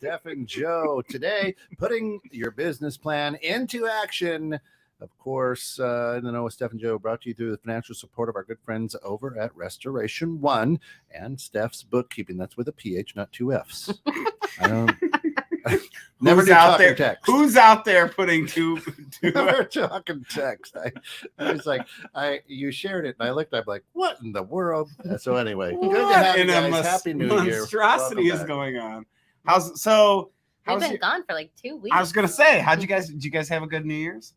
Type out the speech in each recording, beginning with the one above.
Steph and Joe. Today, putting your business plan into action. Of course, in the know with Steph and Joe, brought to you through the financial support of our good friends over at Restoration One and Steph's Bookkeeping. That's with a PH, not two F's. I don't. Never Who's do out talking there? text. Who's out there putting two? Never talking text. I was like, you shared it, and I looked. I'm like, what in the world? So anyway, good to have you guys. Happy New Year. Monstrosity is going on. We've been gone for like 2 weeks. I was gonna say, did you guys have a good New Year's?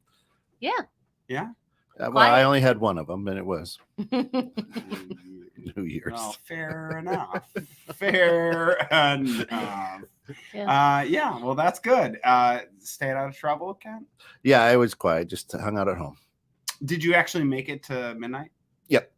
Yeah. Yeah. Well, I only had one of them, and it was New Year's. Oh, fair enough. Fair enough. Yeah. Well, that's good. Stayed out of trouble, Ken? Yeah, I was quiet. Just hung out at home. Did you actually make it to midnight? Yep.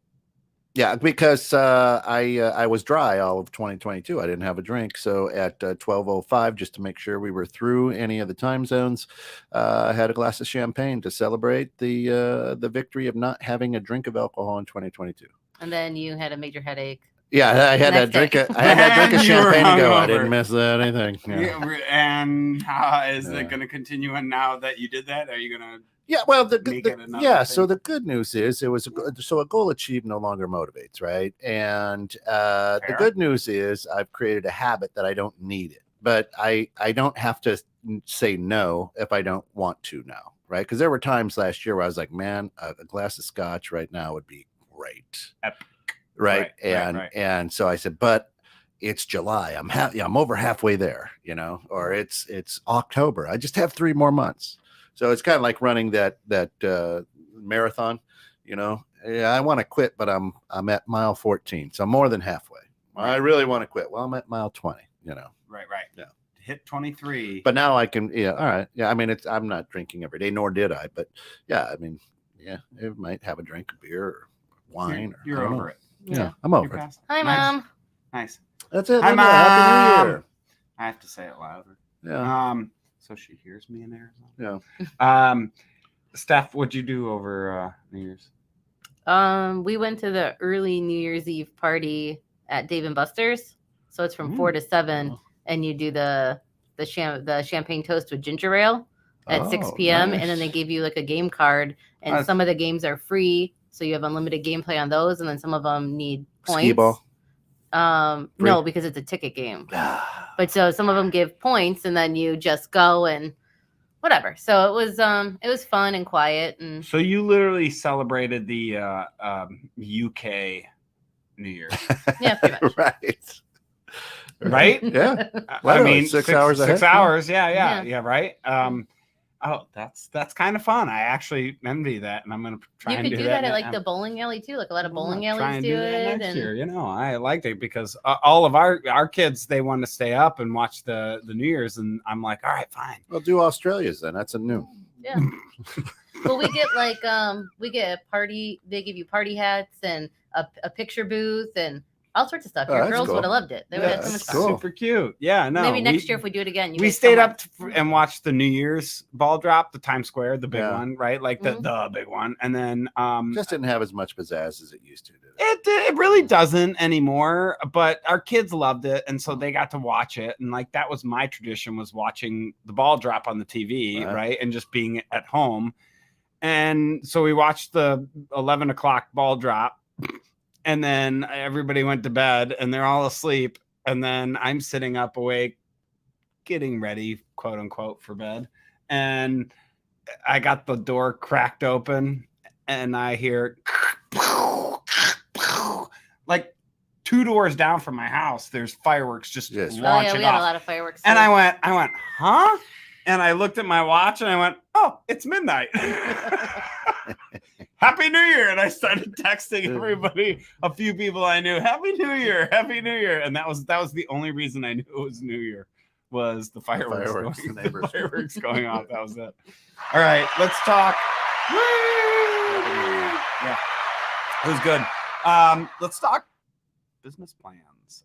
Yeah, because I was dry all of 2022. I didn't have a drink. So at 12:05, just to make sure we were through any of the time zones, I had a glass of champagne to celebrate the victory of not having a drink of alcohol in 2022. And then you had a major headache. Yeah, I had that drink. I had that drink of champagne to go. I didn't miss anything. Yeah. And is it going to continue? And now that you did that, are you going to? Yeah, well, so the good news is a goal achieved no longer motivates, right? And the good news is I've created a habit that I don't need it, but I don't have to say no if I don't want to now, right? Because there were times last year where I was like, man, a glass of scotch right now would be great, right? And so I said, but it's July. I'm over halfway there, or it's October. I just have 3 more months. So it's kind of like running that marathon, Yeah, I want to quit, but I'm at mile 14, so I'm more than halfway. I really want to quit. Well, I'm at mile 20. Right. Yeah. Hit 23. But now I can. Yeah. All right. Yeah. I mean, I'm not drinking every day, nor did I. But yeah, I mean, yeah, it might have a drink of beer or wine. You're over it. Yeah, I'm over it. Hi, Mom. Nice. That's it. Hi, Mom. Happy New Year. I have to say it louder. Yeah. So she hears me in Arizona. Yeah. Steph, what'd you do over New Year's? We went to the early New Year's Eve party at Dave & Buster's. So it's from 4 to 7, and you do the champagne toast with ginger ale at 6 p.m. Nice. And then they give you like a game card, and some of the games are free, so you have unlimited gameplay on those, and then some of them need points. Skee ball. No, because it's a ticket game. But so some of them give points, and then you just go and whatever. So it was fun and quiet. And so you literally celebrated the UK New Year. Yeah, pretty much. Right? Yeah. I mean, 6 hours ahead. 6 hours. Yeah. Right. That's kind of fun. I actually envy that, and I'm gonna try. You and could do that at like the bowling alley too. Like a lot of bowling alleys do it. Next year. I liked it because all of our kids, they want to stay up and watch the New Year's, and I'm like, all right, fine. We'll do Australia's then. That's a new. Yeah. Well, we get like we get a party. They give you party hats and a picture booth and all sorts of stuff. Your girls would have loved it. They would have had so much fun. Cool. Super cute. Yeah, no. Maybe next year if we do it again. We stayed up and watched the New Year's ball drop, the Times Square, the big one, right? Like the big one. And then just didn't have as much pizzazz as it used to. It really doesn't anymore, but our kids loved it, and so they got to watch it. And like that was my tradition, was watching the ball drop on the TV, right? And just being at home. And so we watched the 11 o'clock ball drop. And then everybody went to bed and they're all asleep. And then I'm sitting up awake, getting ready, quote unquote, for bed. And I got the door cracked open and I hear like 2 doors down from my house. There's fireworks just launching off. We had a lot of fireworks. And I went, huh? And I looked at my watch and I went, oh, it's midnight. Happy New Year. And I started texting everybody, a few people I knew, Happy New Year, Happy New Year. And that was the only reason I knew it was New Year, was the fireworks going off. That was it. All right, let's talk. Yeah, it was good. Let's talk business plans.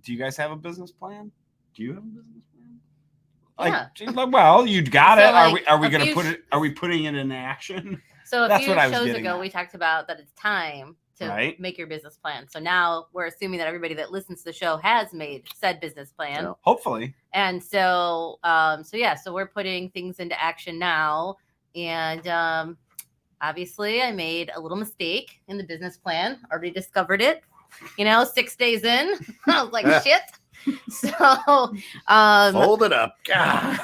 Do you guys have a business plan? Do you have a business plan? Well, you got it. Like are we going to put it? Are we putting it in action? So a few shows ago, we talked about that it's time to make your business plan. So now we're assuming that everybody that listens to the show has made said business plan. Yeah. Hopefully. And so, so we're putting things into action now. And obviously I made a little mistake in the business plan. Already discovered it, 6 days in. I was like, shit. So fold it up. God.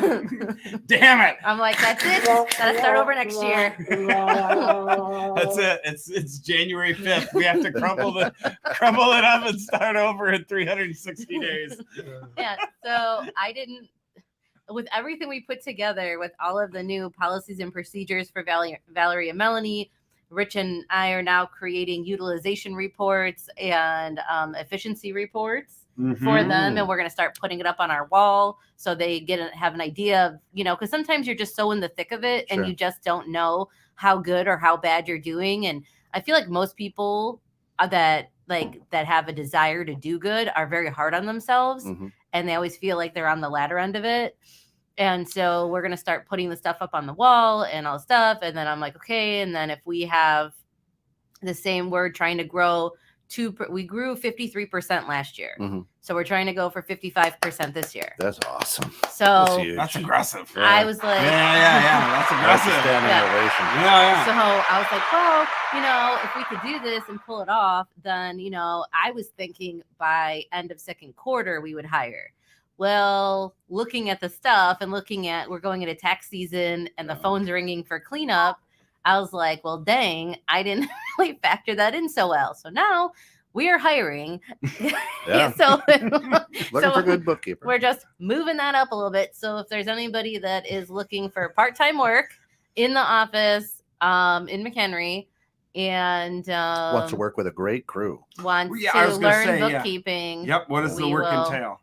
Damn it. I'm like, that's it. Gotta start over next year. That's it. It's January 5th. We have to crumble it up and start over in 360 days. Yeah. So with everything we put together, with all of the new policies and procedures for Valerie and Melanie, Rich and I are now creating utilization reports and efficiency reports for them, and we're going to start putting it up on our wall so they have an idea of, because sometimes you're just so in the thick of it and you just don't know how good or how bad you're doing. And I feel like most people that have a desire to do good are very hard on themselves, and they always feel like they're on the latter end of it. And so we're going to start putting the stuff up on the wall and all stuff. And then I'm like, okay. And then if we have the same, we're trying to grow we grew 53% last year. So we're trying to go for 55% this year. That's awesome. So that's aggressive. Yeah. I was like, yeah. That's aggressive. Yeah. So I was like, well, if we could do this and pull it off, then, I was thinking by end of second quarter, we would hire. Well, looking at the stuff and we're going into tax season and the phone's ringing for cleanup, I was like, well, dang, I didn't really factor that in so well. So now we are hiring. So looking for good bookkeeper. We're just moving that up a little bit. So if there's anybody that is looking for part-time work in the office in McHenry and wants to work with a great crew, wants to learn bookkeeping. Yep. What does the work entail?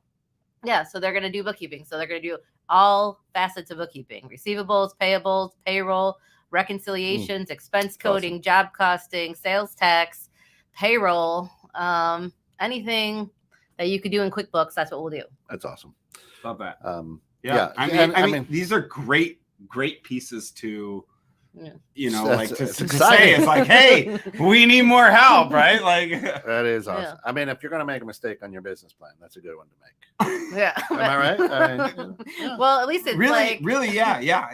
Yeah, so they're going to do bookkeeping. So they're going to do all facets of bookkeeping: receivables, payables, payroll, reconciliations, expense coding, job costing, sales tax, payroll, anything that you could do in QuickBooks. That's what we'll do. That's awesome. Love that. Yeah. I mean, these are great pieces to, to say. It's like, hey, we need more help, right? Like that is awesome. Yeah. I mean, if you're going to make a mistake on your business plan, that's a good one to make. Yeah. Am I right? Well, at least it's really, yeah.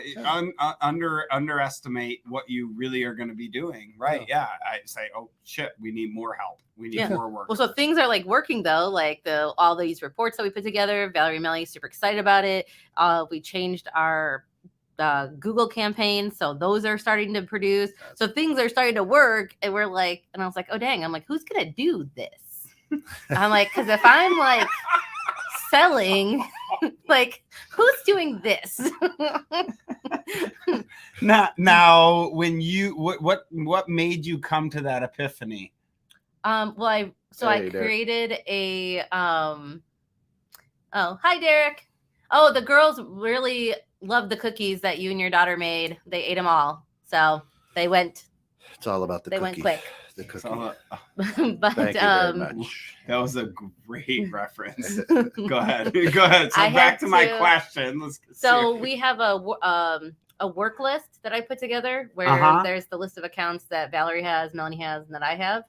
Underestimate what you really are going to be doing, right? Yeah. I say, oh shit, we need more help. We need more work. Well, so things are working though, all these reports that we put together. Valerie and Melanie super excited about it. We changed our Google campaign, so those are starting to produce. So things are starting to work, and we're like, and I was like, oh dang, I'm like, who's gonna do this? I'm like, because if I'm selling, who's doing this? now when you what made you come to that epiphany? I created a oh, hi Derek. Oh, the girls really loved the cookies that you and your daughter made. They ate them all. So they went. It's all about the cookie. They went quick. The cookie. But thank you very much. That was a great reference. Go ahead. So back to my question. We have a work list that I put together where there's the list of accounts that Valerie has, Melanie has, and that I have.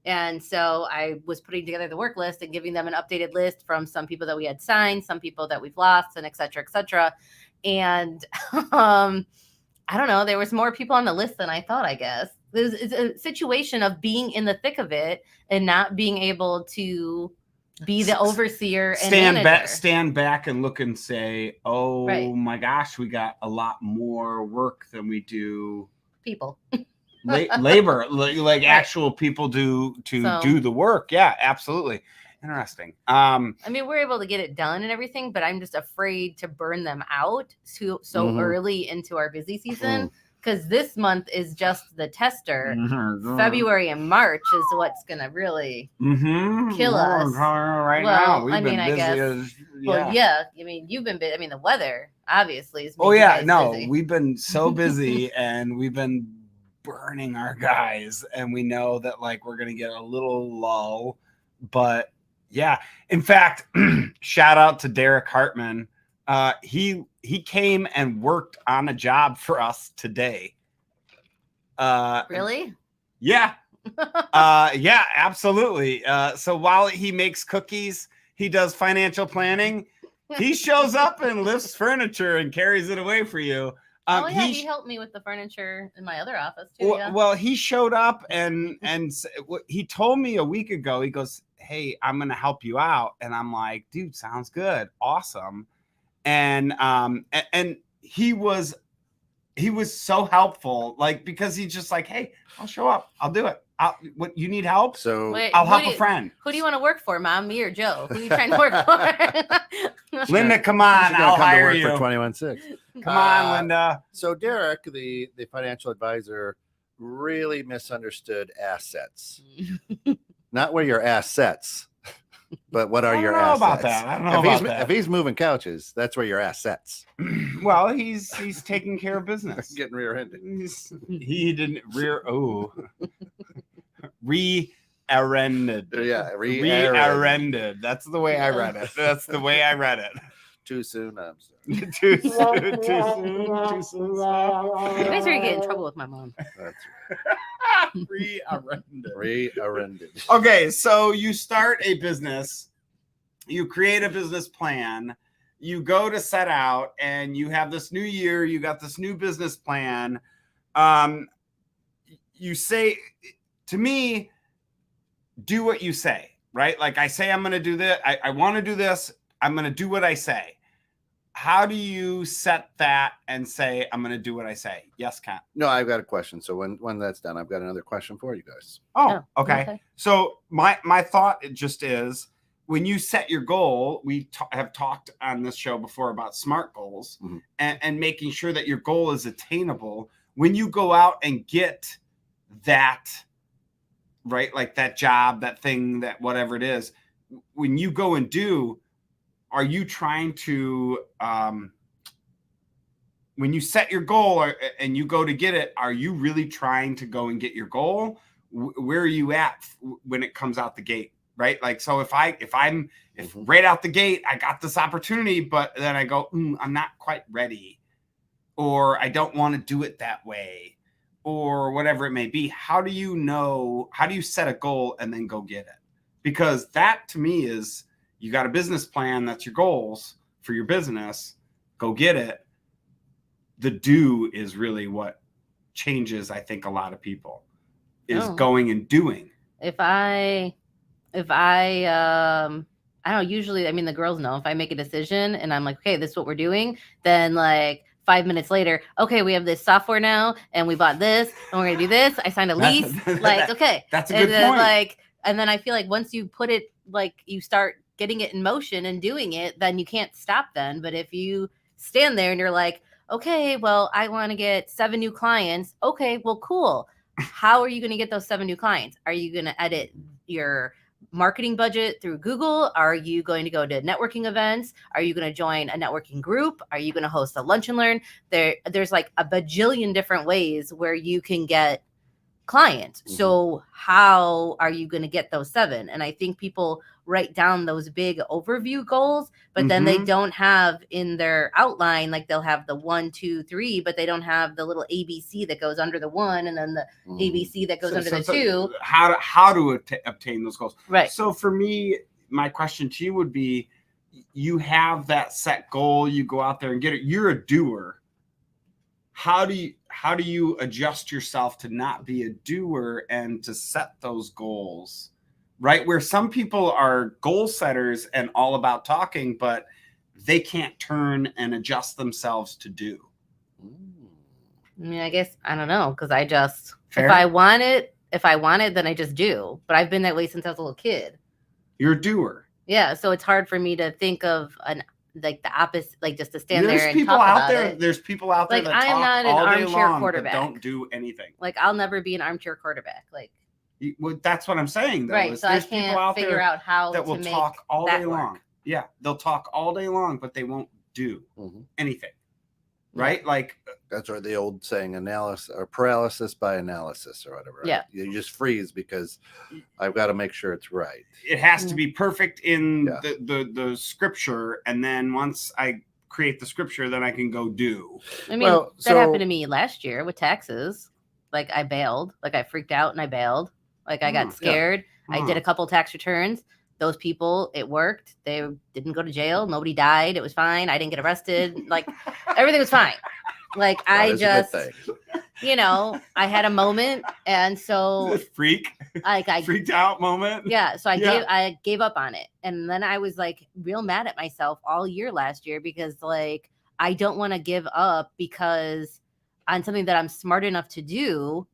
And so I was putting together the work list and giving them an updated list from some people that we had signed, some people that we've lost, and et cetera, et cetera. And I don't know, there was more people on the list than I thought, I guess. It's a situation of being in the thick of it and not being able to be the overseer and stand back and look and say, oh my gosh, we got a lot more work than we do people. Labor, actual people do the work. Yeah, absolutely. Interesting. I mean, we're able to get it done and everything, but I'm just afraid to burn them out so early into our busy season, because this month is just the tester. February and March is what's gonna really kill us now. I mean, I guess. I mean, you've been busy. I mean, the weather obviously is. Busy. We've been so busy, and we've been burning our guys, and we know that we're gonna get a little lull, but yeah. In fact, shout out to Derek Hartman. He came and worked on a job for us today. Really? Yeah. Yeah, absolutely. So while he makes cookies, he does financial planning. He shows up and lifts furniture and carries it away for you. He helped me with the furniture in my other office too. Well, he showed up and he told me a week ago. He goes, "Hey, I'm going to help you out," and I'm like, "Dude, sounds good, awesome." And he was so helpful, like, because he's just like, "Hey, I'll show up, I'll do it. What, you need help? So I'll help a friend." Who do you want to work for, Mom, me or Joe? Who are you trying to work for? Linda, come on, I'll hire you for 21.6. Come on, Linda. So Derek, the financial advisor, really misunderstood assets. Not where your assets, but what are your assets? About that. I don't know about that. If he's moving couches, that's where your assets. Well, he's taking care of business. Getting rear-ended. He didn't re-ended. Yeah, re-ended. That's the way I read it. That's the way I read it. Too soon. I'm sorry. Too soon. You guys are gonna get in trouble with my mom. That's right. Re-ended. Okay, so you start a business, you create a business plan, you go to set out, and you have this new year, you got this new business plan. You say, to me, do what you say, right? Like, I say I'm going to do this. I want to do this. I'm going to do what I say. How do you set that and say, I'm going to do what I say? Yes, Ken. No, I've got a question. So when that's done, I've got another question for you guys. Oh, okay. So my thought just is, when you set your goal, we have talked on this show before about SMART goals, and making sure that your goal is attainable. When you go out and get that, right, like that job, that thing, that whatever it is, when you go and do, are you trying to, when you set your goal and you go to get it, are you really trying to go and get your goal? Where are you at when it comes out the gate, right? Like, so if right out the gate, I got this opportunity, but then I go, I'm not quite ready, or I don't want to do it that way, or whatever it may be. How do you set a goal and then go get it? Because that, to me, is, you got a business plan, that's your goals for your business, go get it. The do is really what changes, I think, a lot of people, is going and doing. If I don't know, usually, I mean, the girls know, if I make a decision and I'm like, okay, this is what we're doing, then like 5 minutes later, okay, we have this software now and we bought this and we're going to do this. I signed a lease. Okay. That's a good point. And then I feel like once you put it, like, you start getting it in motion and doing it, then you can't stop then. But if you stand there and you're like, okay, well, I want to get 7 new clients. Okay, well, cool. How are you going to get those 7 new clients? Are you going to edit your marketing budget through Google? Are you going to go to networking events? Are you going to join a networking group? Are you going to host a lunch and learn? There's like a bajillion different ways where you can get clients. So how are you going to get those 7? And I think people write down those big overview goals, but then they don't have in their outline, like, they'll have the 1, 2, 3, but they don't have the little ABC that goes under the 1 and then the ABC that goes under the 2. How to obtain those goals. Right. So for me, my question to you would be, you have that set goal, you go out there and get it. You're a doer. How do you adjust yourself to not be a doer and to set those goals, right? Where some people are goal setters and all about talking, but they can't turn and adjust themselves to do. I mean, I guess, I don't know, because I just, Fair? if I want it, then I just do. But I've been that way since I was a little kid. You're a doer. Yeah, so it's hard for me to think of the opposite, like, just to stand there and talk about it. There's people out there like, that I am not talk all an day armchair long, quarterback. but don't do anything. Like, I'll never be an armchair quarterback. Like, well, that's what I'm saying, though. Right, so I can't figure out how that will to talk make all that day work. long. Yeah, they'll talk all day long, but they won't do anything. Right? Like, that's where the old saying, analysis or paralysis by analysis or whatever. Right? Yeah. You just freeze because I've got to make sure it's right. It has to be perfect in the scripture. And then once I create the scripture, then I can go do. I mean, that happened to me last year with taxes. Like, I bailed. Like, I freaked out and I bailed. Like I got scared. I did a couple tax returns. Those people, it worked. They didn't go to jail. Nobody died. It was fine. I didn't get arrested. Like everything was fine. Like I just, you know, I had a moment, and so I freaked out moment. Yeah, so I gave up on it, and then I was like real mad at myself all year last year because like I don't want to give up because on something that I'm smart enough to do.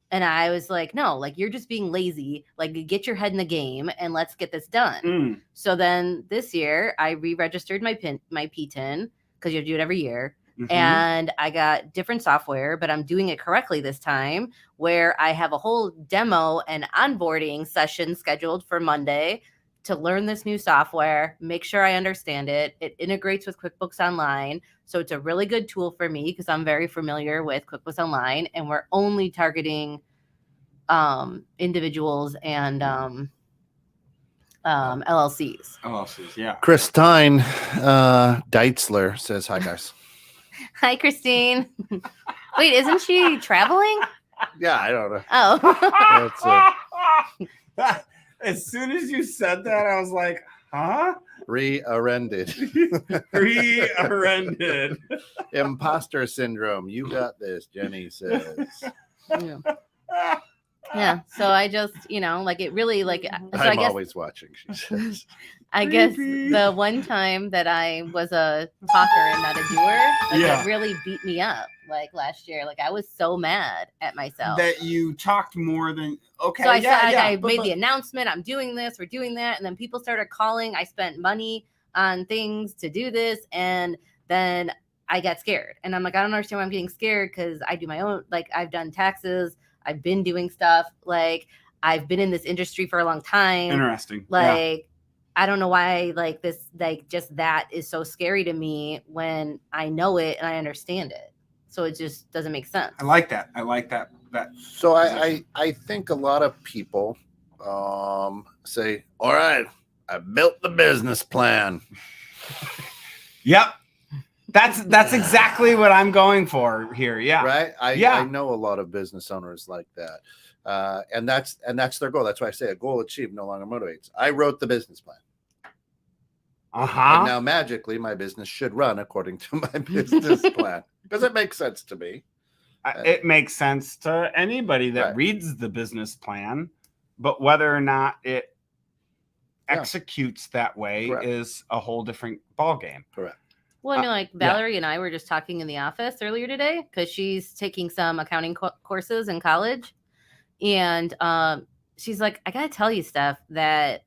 And I was like, no, like you're just being lazy. Like get your head in the game and let's get this done. So then this year I re-registered my PTIN because you have to do it every year. And I got different software, but I'm doing it correctly this time where I have a whole demo and onboarding session scheduled for Monday to learn this new software, make sure I understand it. It integrates with QuickBooks Online. So it's a really good tool for me because I'm very familiar with QuickBooks Online, and we're only targeting individuals and LLCs. LLCs, yeah. Christine Deitzler says, hi, guys. Hi, Christine. Wait, isn't she traveling? Yeah, I don't know. Oh. That's as soon as you said that, I was like, huh? Rearrended. Rearrended. Imposter syndrome. You got this, Jenny says. Yeah. So I just, you know, like it really like. So I'm always watching, she says. I guess the one time that I was a talker and not a doer, like it really beat me up. Like last year, like I was so mad at myself that you talked more than okay. So I made the announcement. I'm doing this. We're doing that, and then people started calling. I spent money on things to do this, and then I got scared. And I'm like, I don't understand why I'm getting scared because I do my own. Like I've done taxes. I've been doing stuff. Like I've been in this industry for a long time. Interesting. Like. I don't know why like this, like just that is so scary to me when I know it and I understand it. So it just doesn't make sense. I like that. So I think a lot of people say, all right, I built the business plan. Yep. That's exactly what I'm going for here. Yeah. Right. I know a lot of business owners like that. And that's their goal. That's why I say a goal achieved no longer motivates. I wrote the business plan. And now magically my business should run according to my business plan because it makes sense to me. It makes sense to anybody that reads the business plan, but whether or not it executes that way is a whole different ballgame. Correct. Well, no, like Valerie and I were just talking in the office earlier today because she's taking some accounting courses in college. And she's like, I got to tell you, Steph, that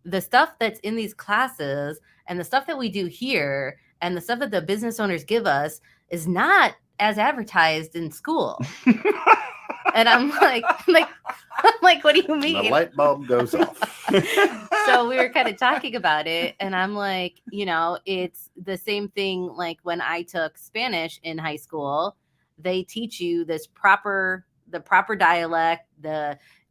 the stuff that's in these classes and the stuff that we do here and the stuff that the business owners give us is not as advertised in school. And I'm like, what do you mean? And the light bulb goes off. So we were kind of talking about it. And I'm like, you know, it's the same thing. Like when I took Spanish in high school, they teach you the proper dialect,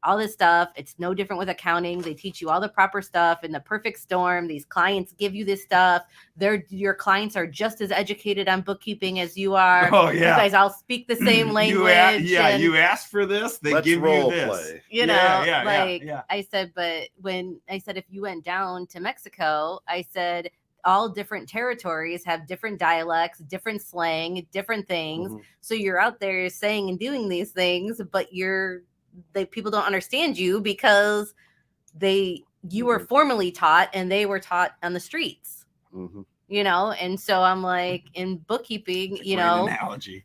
all this stuff. It's no different with accounting. They teach you all the proper stuff in the perfect storm. These clients give you this stuff. Your clients are just as educated on bookkeeping as you are. Oh, yeah. You guys all speak the same language. You asked for this, they give you this. Play. You know, I said, but when I said, if you went down to Mexico, I said, all different territories have different dialects, different slang, different things. Mm-hmm. So you're out there saying and doing these things, but people don't understand you because you were formally taught and they were taught on the streets. Mm-hmm. You know, and so I'm like, in bookkeeping, you know, analogy.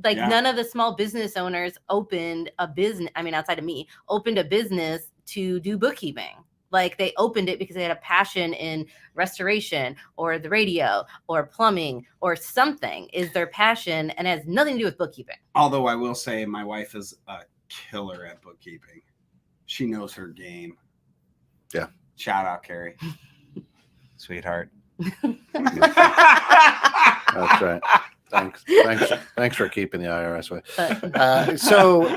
Like none of the small business owners opened a business. I mean, outside of me, opened a business to do bookkeeping. Like they opened it because they had a passion in restoration or the radio or plumbing or something is their passion and has nothing to do with bookkeeping. Although I will say my wife is a killer at bookkeeping. She knows her game. Yeah. Shout out, Carrie. Sweetheart. That's right. Thanks for keeping the IRS way. So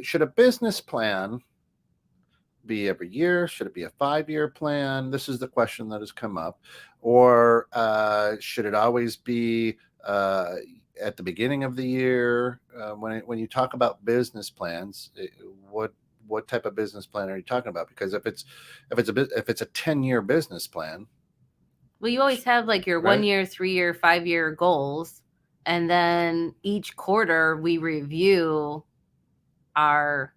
should a business plan be every year? Should it be a 5-year plan? This is the question that has come up. Or should it always be at the beginning of the year, when you talk about business plans, what type of business plan are you talking about? Because if it's a 10-year business plan, well, you always have like your 1 year, 3 year, 5 year goals, and then each quarter we review our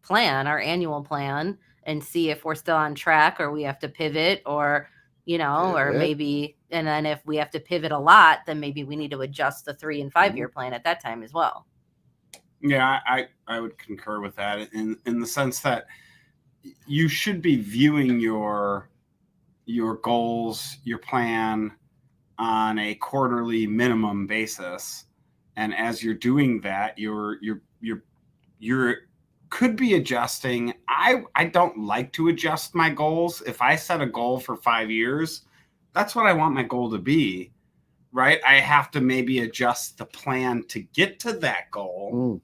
plan, our annual plan, and see if we're still on track or we have to pivot, or or maybe, and then if we have to pivot a lot, then maybe we need to adjust the 3 and 5 year plan at that time as well. Yeah, I would concur with that in the sense that you should be viewing your goals, your plan on a quarterly minimum basis, and as you're doing that, you're could be adjusting. I don't like to adjust my goals. If I set a goal for 5 years, that's what I want my goal to be, right? I have to maybe adjust the plan to get to that goal,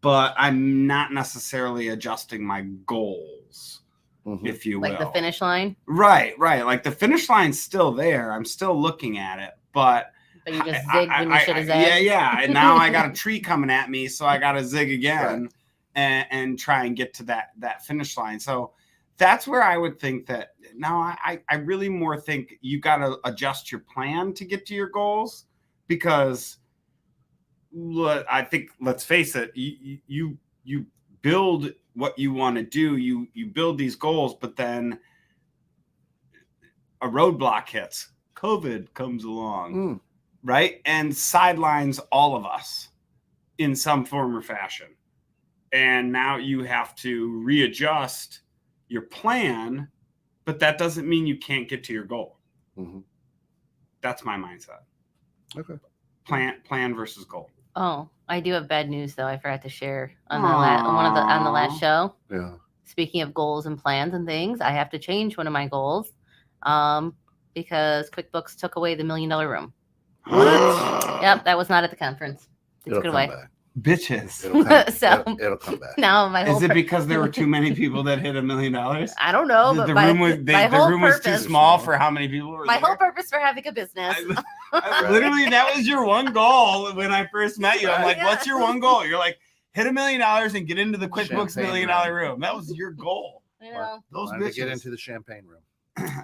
but I'm not necessarily adjusting my goals, if you will. Like the finish line? Right. Like the finish line's still there. I'm still looking at it, but you just zigged when you should have zigged. Yeah. And now I got a tree coming at me, so I got to zig again. And try and get to that finish line. So that's where I would think that now I really more think you got to adjust your plan to get to your goals, because I think, let's face it, you build what you want to do. You build these goals, but then a roadblock hits. COVID comes along, right? And sidelines all of us in some form or fashion. And now you have to readjust your plan, but that doesn't mean you can't get to your goal. That's my mindset. Okay. Plan versus goal. Oh, I do have bad news though. I forgot to share on the last show. Yeah. Speaking of goals and plans and things, I have to change one of my goals, because QuickBooks took away the $1 million room. What? Yep, that was not at the conference. They took it away. Back. Bitches. It'll come back. Now my whole Is it because there were too many people that hit $1 million? I don't know, but the room was too small for how many people were my there? whole purpose for having a business. Literally, that was your one goal when I first met you. I'm like, what's your one goal? You're like, hit $1 million and get into the QuickBooks $1 million room. That was your goal. Those bitches. To get into the champagne room.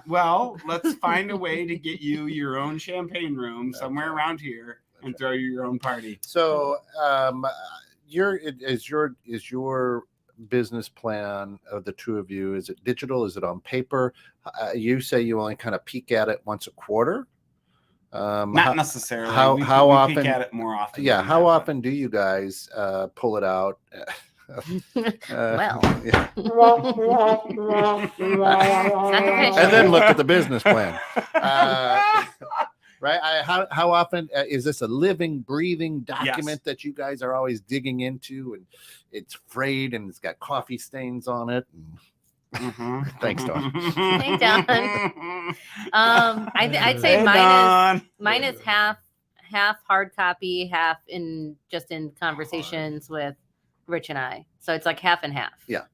Well, let's find a way to get you your own champagne room somewhere around here and throw you your own party. So, is your business plan of the two of you, is it digital? Is it on paper? You say you only kind of peek at it once a quarter. Not necessarily. How we often? Peek at it more often. Yeah. How often do you guys pull it out? Well. Yeah. And And then look at the business plan. Right? How often is this a living, breathing document that you guys are always digging into, and it's frayed and it's got coffee stains on it? Thanks, Dawn. Hey, Dawn. I'd say mine is half hard copy, half in conversations with Rich and I. So it's like half and half. Yeah.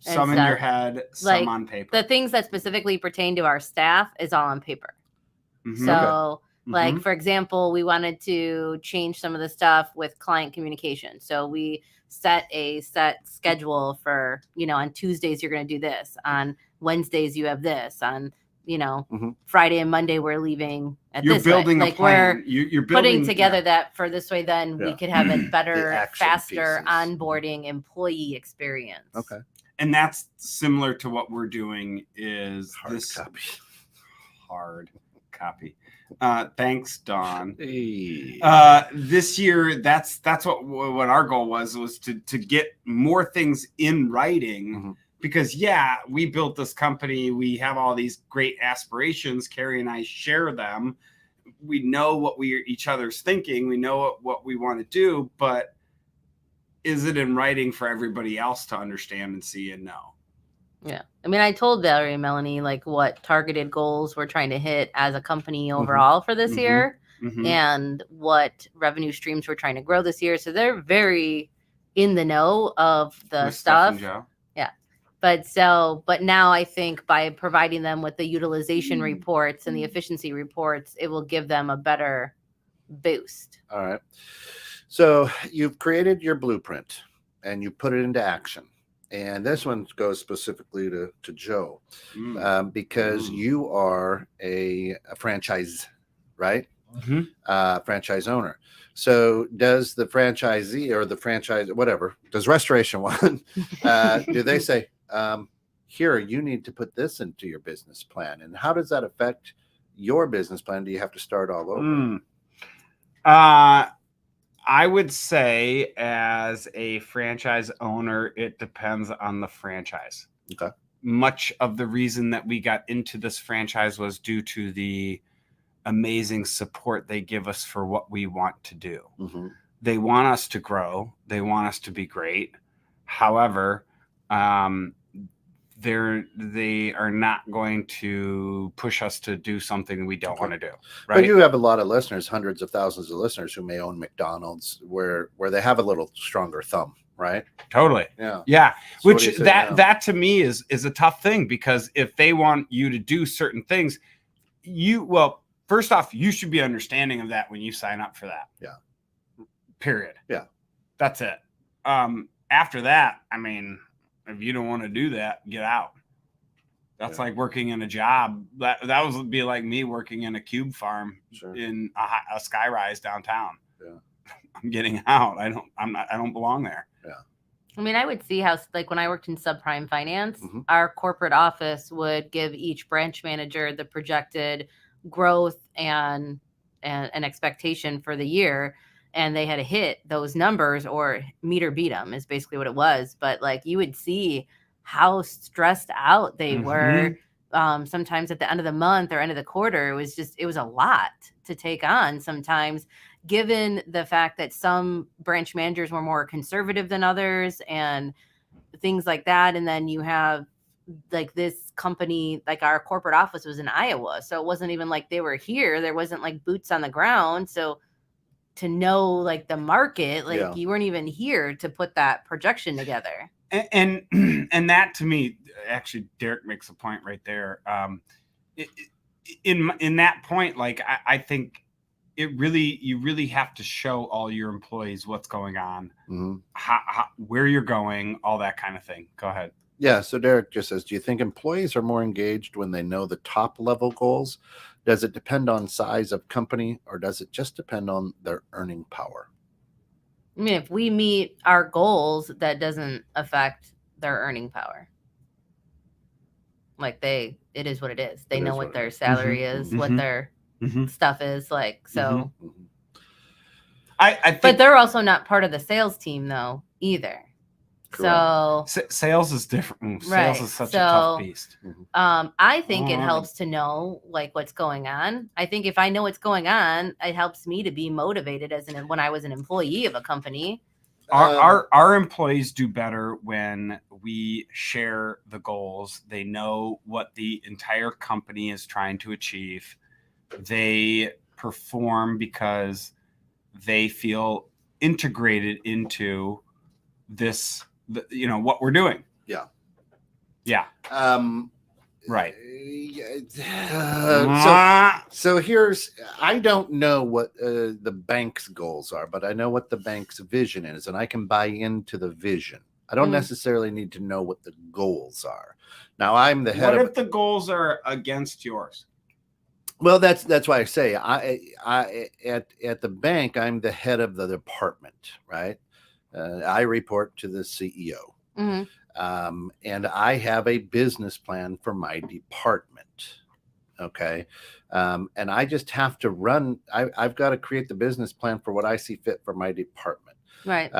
Some in your head, some on paper. The things that specifically pertain to our staff is all on paper. So, like, for example, we wanted to change some of the stuff with client communication. So we set a set schedule for, on Tuesdays, you're going to do this. On Wednesdays, you have this. On, Friday and Monday, we're leaving at You're this building way. a plan. You're putting together that for this way, then we could have a better, faster pieces. Onboarding employee experience. Okay. And that's similar to what we're doing is hard copy. Thanks, Dawn. Hey. This year, that's what our goal was to get more things in writing, because we built this company. We have all these great aspirations. Carrie and I share them. We know what each other's thinking. We know what we want to do, but is it in writing for everybody else to understand and see and know? Yeah. I mean, I told Valerie and Melanie like what targeted goals we're trying to hit as a company overall for this year, and what revenue streams we're trying to grow this year. So they're very in the know of the stuff. Steph and Joe. Yeah. But now I think by providing them with the utilization reports and the efficiency reports, it will give them a better boost. All right. So you've created your blueprint and you put it into action. And this one goes specifically to Joe, because you are a franchise, right? Franchise owner. So does the franchisee or the franchise, whatever, does Restoration One, do they say, here, you need to put this into your business plan? And how does that affect your business plan? Do you have to start all over? I would say as a franchise owner, it depends on the franchise. Okay. Much of the reason that we got into this franchise was due to the amazing support they give us for what we want to do. They want us to grow. They want us to be great. However, they are not going to push us to do something we don't want to do. Right. But you have a lot of listeners, hundreds of thousands of listeners who may own McDonald's where they have a little stronger thumb, right? Totally. Yeah. Yeah. So which that to me is a tough thing, because if they want you to do certain things, first off, you should be understanding of that when you sign up for that. Yeah. Period. Yeah. That's it. After that, I mean, if you don't want to do that, get out. That's like working in a job. That would be like me working in a cube farm in a skyrise downtown. Yeah. I'm getting out. I don't belong there. Yeah. I mean, I would see how, like when I worked in subprime finance, our corporate office would give each branch manager the projected growth and an expectation for the year, and they had to hit those numbers or meet or beat them is basically what it was. But like you would see how stressed out they were sometimes at the end of the month or end of the quarter. It was a lot to take on sometimes, given the fact that some branch managers were more conservative than others and things like that. And then you have like this company, like our corporate office was in Iowa. So it wasn't even like they were here. There wasn't like boots on the ground. So to know like the market, like you weren't even here to put that projection together. And that to me, actually, Derek makes a point right there. In that point, like I think you really have to show all your employees what's going on, where you're going, all that kind of thing. Go ahead. Yeah. So Derek just says, do you think employees are more engaged when they know the top level goals? Does it depend on size of company, or does it just depend on their earning power? I mean, if we meet our goals, that doesn't affect their earning power. Like it is what it is. They know what their salary is, what their stuff is like. So I think, but they're also not part of the sales team though either. Correct. So sales is different. Sales is such a tough beast. I think it helps to know like what's going on. I think if I know what's going on, it helps me to be motivated when I was an employee of a company. Our employees do better when we share the goals. They know what the entire company is trying to achieve. They perform because they feel integrated into this, what we're doing. Yeah. Right. So I don't know what the bank's goals are, but I know what the bank's vision is, and I can buy into the vision. I don't necessarily need to know what the goals are. Now I'm the head. What if the goals are against yours? Well, that's why I say I at the bank, I'm the head of the department, right? I report to the CEO. And I have a business plan for my department. Okay. And I just have to run. I've got to create the business plan for what I see fit for my department. Right.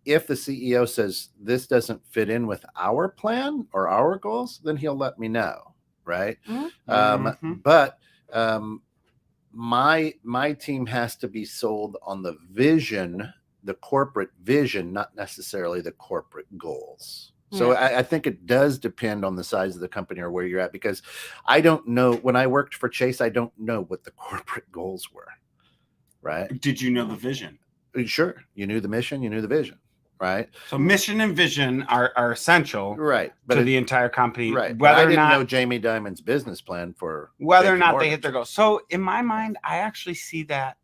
If the CEO says this doesn't fit in with our plan or our goals, then he'll let me know. Right. But my team has to be sold on the vision, the corporate vision, not necessarily the corporate goals. So I think it does depend on the size of the company or where you're at, because I don't know. When I worked for Chase, I don't know what the corporate goals were. Right. Did you know the vision? Sure. You knew the mission, you knew the vision. Right. So mission and vision are essential to the entire company. Right. Whether I didn't know Jamie Dimon's business plan for whether or not they hit their goals. So in my mind, I actually see that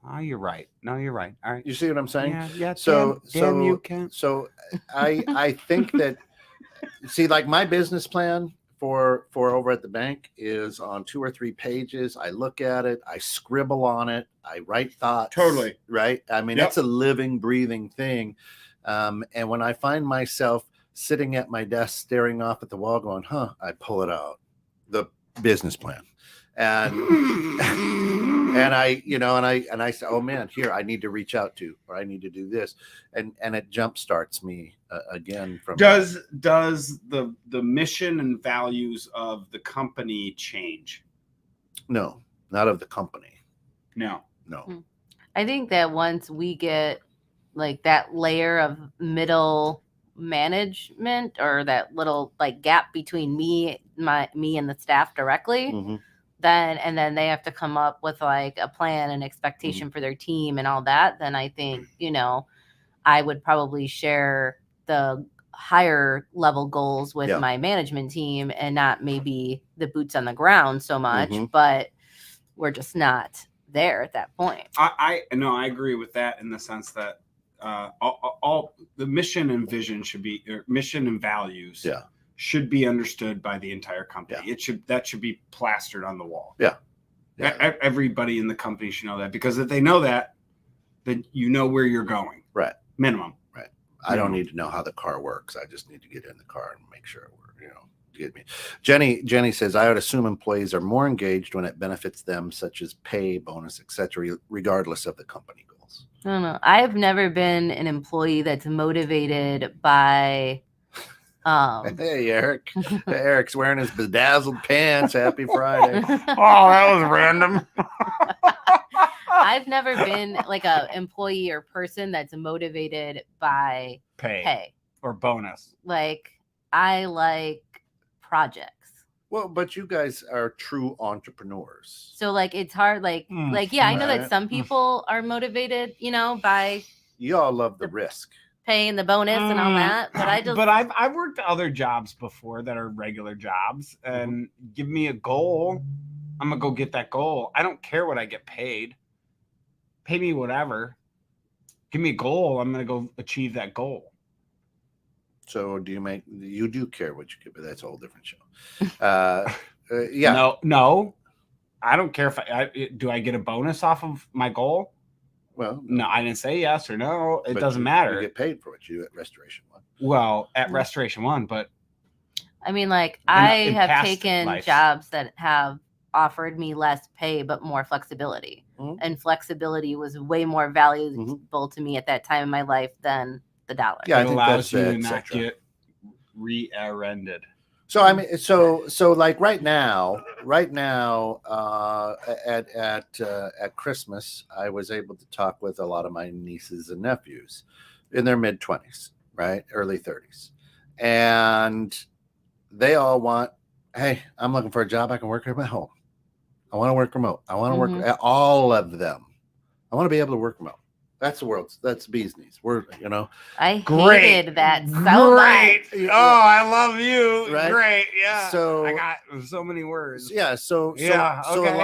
Oh, you're right. No, you're right. All right. You see what I'm saying? Yeah. So damn you, Kent. So I think that, see, like my business plan for over at the bank is on 2 or 3 pages. I look at it, I scribble on it, I write thoughts. Totally. Right. I mean, it's a living, breathing thing. And when I find myself sitting at my desk, staring off at the wall going, I pull it out, the business plan. And and I say, oh man, here, I need to reach out to, or I need to do this. And it jump starts me again from does the mission and values of the company change? No, not of the company. No. I think that once we get like that layer of middle management, or that little like gap between me and the staff directly, then they have to come up with like a plan and expectation for their team and all that, then I think, I would probably share the higher level goals with my management team, and not maybe the boots on the ground so much, but we're just not there at that point. I agree with that, in the sense that all the mission and vision should be, or mission and values should be understood by the entire company. That should be plastered on the wall. Everybody in the company should know that, because if they know that, then you know where you're going. Right. Minimum. Right. I don't need to know how the car works. I just need to get in the car and make sure we're, get me. Jenny says, I would assume employees are more engaged when it benefits them, such as pay, bonus, etc., regardless of the company goals. I don't know. I've never been an employee that's motivated by Hey, Eric. Eric's wearing his bedazzled pants. Happy Friday. Oh, that was random. I've never been like a employee or person that's motivated by pay or bonus. Like, I like projects. Well, but you guys are true entrepreneurs. So like, it's hard. I know that some people are motivated, by you all love the risk, pay and the bonus and all that. But I've worked other jobs before that are regular jobs, and give me a goal, I'm gonna go get that goal. I don't care what I get paid. Pay me whatever. Give me a goal. I'm gonna go achieve that goal. So you do care what you get, but that's a whole different show. Yeah. No. I don't care if do I get a bonus off of my goal? Well, no, I didn't say yes or no. It doesn't matter. You get paid for what you do at Restoration One. Well, at Restoration One, but I mean, like, I have taken jobs that have offered me less pay but more flexibility. And flexibility was way more valuable to me at that time in my life than the dollar. Yeah, it allows you to not get rear-ended. So I mean, so like right now, at Christmas, I was able to talk with a lot of my nieces and nephews in their mid-20s, right, early 30s, and they all want, hey, I'm looking for a job I can work at my home. I want to work remote. I want to work, all of them. I want to be able to work remote. That's that's bee's knees. I hated that so much. Oh, I love you. Right? Great. Yeah. So I got so many words. Yeah. So a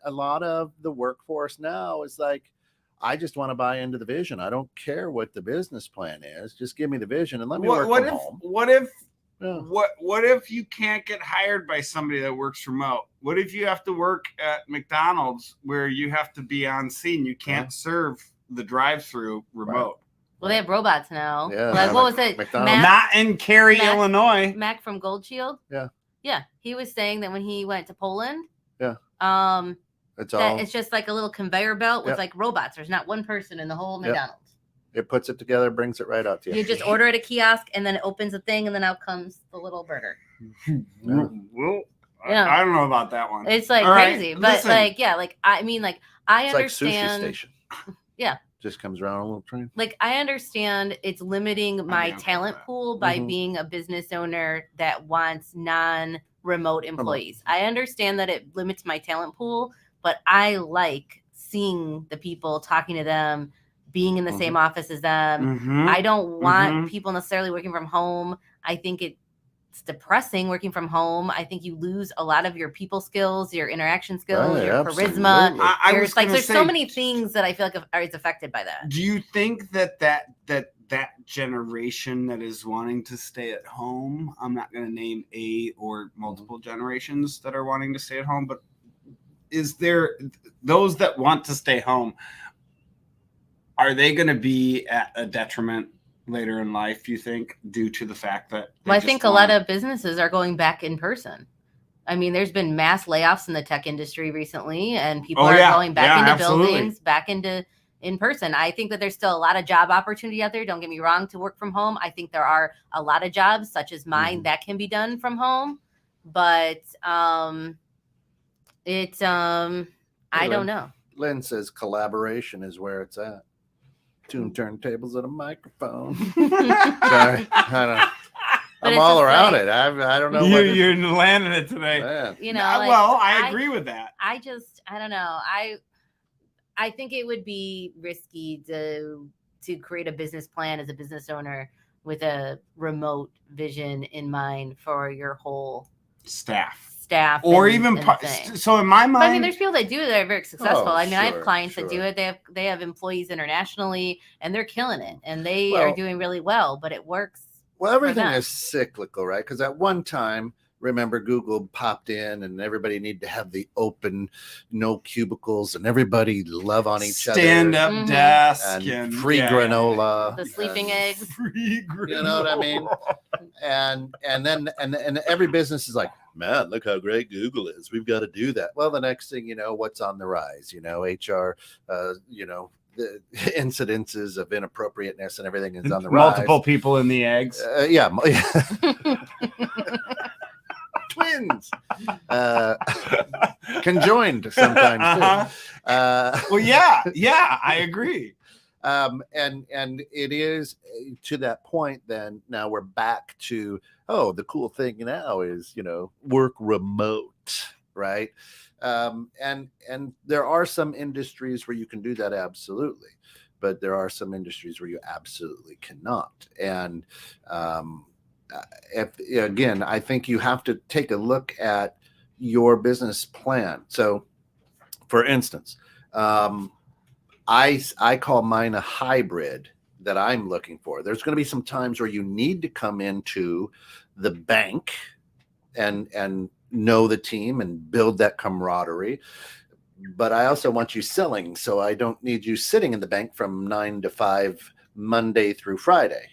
lot of the workforce now is like, I just want to buy into the vision. I don't care what the business plan is. Just give me the vision and let me work from home. What if you can't get hired by somebody that works remote? What if you have to work at McDonald's where you have to be on scene? You can't serve the drive-through remote. Right. Well, they have robots now. Yeah. Like, what was it? Not in Cary, Illinois. Mac from Gold Shield. Yeah. Yeah. He was saying that when he went to Poland. Yeah. It's just like a little conveyor belt with like robots. There's not one person in the whole McDonald's. It puts it together, brings it right out to you. You just order at a kiosk, and then it opens a thing, and then out comes the little burger. Well, I don't know about that one. It's like crazy, but like, yeah, like I mean, like I it's understand. Like sushi station. Yeah. Just comes around a little train. Like, I understand it's limiting my talent pool by being a business owner that wants non-remote employees. I understand that it limits my talent pool, but I like seeing the people, talking to them, being in the same office as them. I don't want people necessarily working from home. I think it it's depressing working from home. I think you lose a lot of your people skills, your interaction skills, your charisma. There's so many things that I feel like are affected by that. Do you think that generation that is wanting to stay at home, I'm not going to name a or multiple generations that are wanting to stay at home, but is there those that want to stay home, are they going to be at a detriment later in life, you think, due to the fact that I think a lot of businesses are going back in person. I mean, there's been mass layoffs in the tech industry recently, and people are going back into buildings, back into in person. I think that there's still a lot of job opportunity out there. Don't get me wrong, to work from home. I think there are a lot of jobs, such as mine, that can be done from home. But I don't know. Lynn says collaboration is where it's at. Tune turntables and a microphone. Sorry, I'm all around it. I don't know. You're landing it today. I agree with that. I don't know. I think it would be risky to create a business plan as a business owner with a remote vision in mind for your whole staff or even so in my mind, I mean, there's people that do it that are very successful. I have clients that do it. They have employees internationally, and they're killing it, and they are doing really well. But it works. Well, everything is cyclical, right? Because at one time, remember, Google popped in, and everybody needed to have the open, no cubicles, and everybody love on each other, stand-up desk, and free granola, the sleeping eggs, free granola. You know what I mean? And then every business is like, man, look how great Google is. We've got to do that. Well, the next thing you know, what's on the rise? HR, the incidences of inappropriateness and everything is on the rise. Multiple people in the eggs. Twins. Conjoined sometimes. I agree. And it is to that point. Then now we're back to the cool thing now is work remote, right? And there are some industries where you can do that, absolutely, but there are some industries where you absolutely cannot. And I think you have to take a look at your business plan. So, for instance, I call mine a hybrid that I'm looking for. There's going to be some times where you need to come into the bank and know the team and build that camaraderie. But I also want you selling, so I don't need you sitting in the bank from 9 to 5 Monday through Friday,